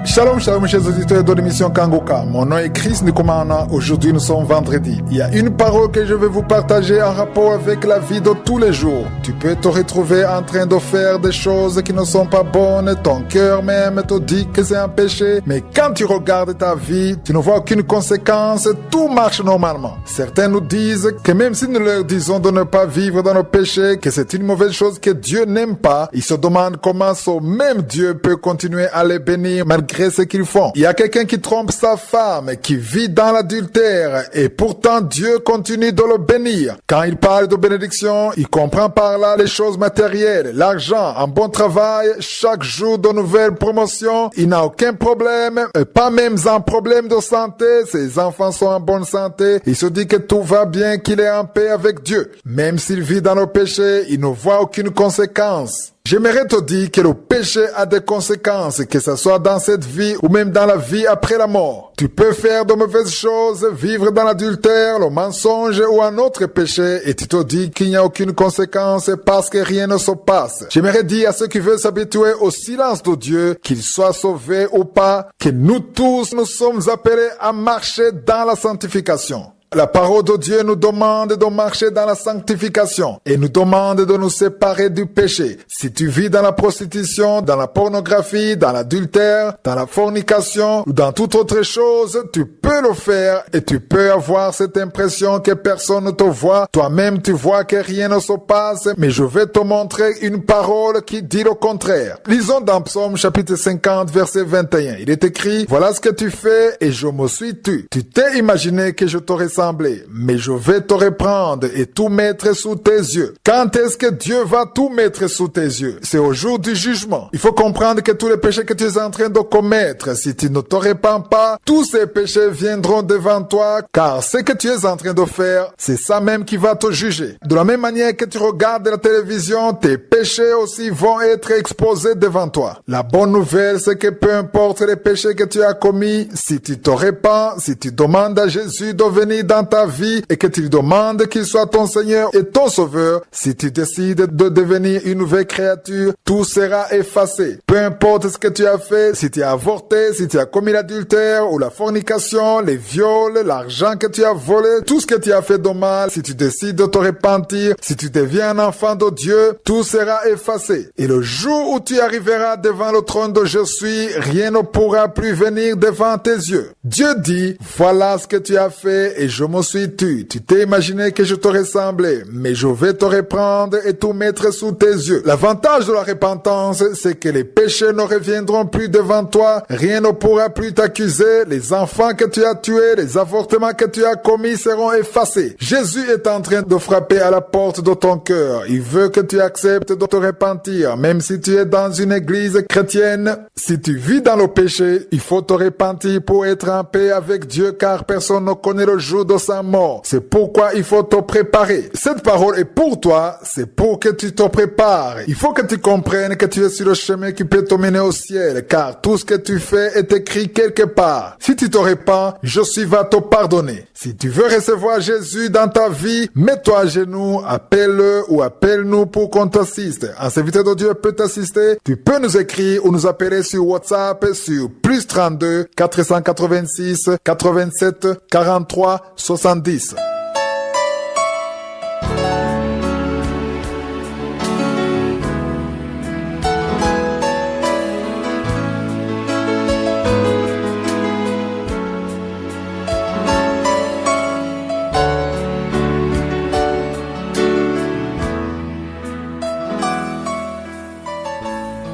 Shalom, shalom, chers auditeurs de l'émission Kangoka. Mon nom est Chris Nikomana. Aujourd'hui, nous sommes vendredi. Il y a une parole que je vais vous partager en rapport avec la vie de tous les jours. Tu peux te retrouver en train de faire des choses qui ne sont pas bonnes. Ton cœur même te dit que c'est un péché. Mais quand tu regardes ta vie, tu ne vois aucune conséquence. Tout marche normalement. Certains nous disent que même si nous leur disons de ne pas vivre dans nos péchés, que c'est une mauvaise chose que Dieu n'aime pas, ils se demandent comment ce même Dieu peut continuer à les bénir malgré ce qu'ils font. Il y a quelqu'un qui trompe sa femme, qui vit dans l'adultère, et pourtant Dieu continue de le bénir. Quand il parle de bénédiction, il comprend par là les choses matérielles, l'argent, un bon travail, chaque jour de nouvelles promotions. Il n'a aucun problème, pas même un problème de santé. Ses enfants sont en bonne santé. Il se dit que tout va bien, qu'il est en paix avec Dieu. Même s'il vit dans le péché, il ne voit aucune conséquence. J'aimerais te dire que le péché a des conséquences, que ce soit dans cette vie ou même dans la vie après la mort. Tu peux faire de mauvaises choses, vivre dans l'adultère, le mensonge ou un autre péché et tu te dis qu'il n'y a aucune conséquence parce que rien ne se passe. J'aimerais dire à ceux qui veulent s'habituer au silence de Dieu, qu'ils soient sauvés ou pas, que nous tous nous sommes appelés à marcher dans la sanctification. La parole de Dieu nous demande de marcher dans la sanctification et nous demande de nous séparer du péché. Si tu vis dans la prostitution, dans la pornographie, dans l'adultère, dans la fornication ou dans toute autre chose, tu peux le faire et tu peux avoir cette impression que personne ne te voit. Toi-même, tu vois que rien ne se passe, mais je vais te montrer une parole qui dit le contraire. Lisons dans Psaume chapitre 50, verset 21. Il est écrit, « Voilà ce que tu fais et je me suis tu. Tu t'es imaginé que je t'aurais mais je vais te reprendre et tout mettre sous tes yeux. » Quand est-ce que Dieu va tout mettre sous tes yeux? C'est au jour du jugement. Il faut comprendre que tous les péchés que tu es en train de commettre, si tu ne te repens pas, tous ces péchés viendront devant toi, car ce que tu es en train de faire, c'est ça même qui va te juger. De la même manière que tu regardes la télévision, tes péchés aussi vont être exposés devant toi. La bonne nouvelle, c'est que peu importe les péchés que tu as commis, si tu te repens, si tu demandes à Jésus de venir dans ta vie et que tu lui demandes qu'il soit ton Seigneur et ton Sauveur, si tu décides de devenir une nouvelle créature, tout sera effacé. Peu importe ce que tu as fait, si tu as avorté, si tu as commis l'adultère ou la fornication, les viols, l'argent que tu as volé, tout ce que tu as fait de mal, si tu décides de te repentir, si tu deviens un enfant de Dieu, tout sera effacé. Et le jour où tu arriveras devant le trône de je suis, rien ne pourra plus venir devant tes yeux. Dieu dit, voilà ce que tu as fait et je me suis tu. Tu t'es imaginé que je te ressemblais, mais je vais te reprendre et tout mettre sous tes yeux. L'avantage de la repentance, c'est que les péchés ne reviendront plus devant toi, rien ne pourra plus t'accuser, les enfants que tu as tués, les avortements que tu as commis seront effacés. Jésus est en train de frapper à la porte de ton cœur. Il veut que tu acceptes de te repentir, même si tu es dans une église chrétienne. Si tu vis dans le péché, il faut te repentir pour être en paix avec Dieu, car personne ne connaît le jour de sa mort. C'est pourquoi il faut te préparer. Cette parole est pour toi, c'est pour que tu te prépares. Il faut que tu comprennes que tu es sur le chemin qui peut te mener au ciel, car tout ce que tu fais est écrit quelque part. Si tu te repens, Jésus va te pardonner. Si tu veux recevoir Jésus dans ta vie, mets-toi à genoux, appelle-le ou appelle-nous pour qu'on t'assiste. Un serviteur de Dieu peut t'assister. Tu peux nous écrire ou nous appeler sur WhatsApp sur +32 486 87 43 70.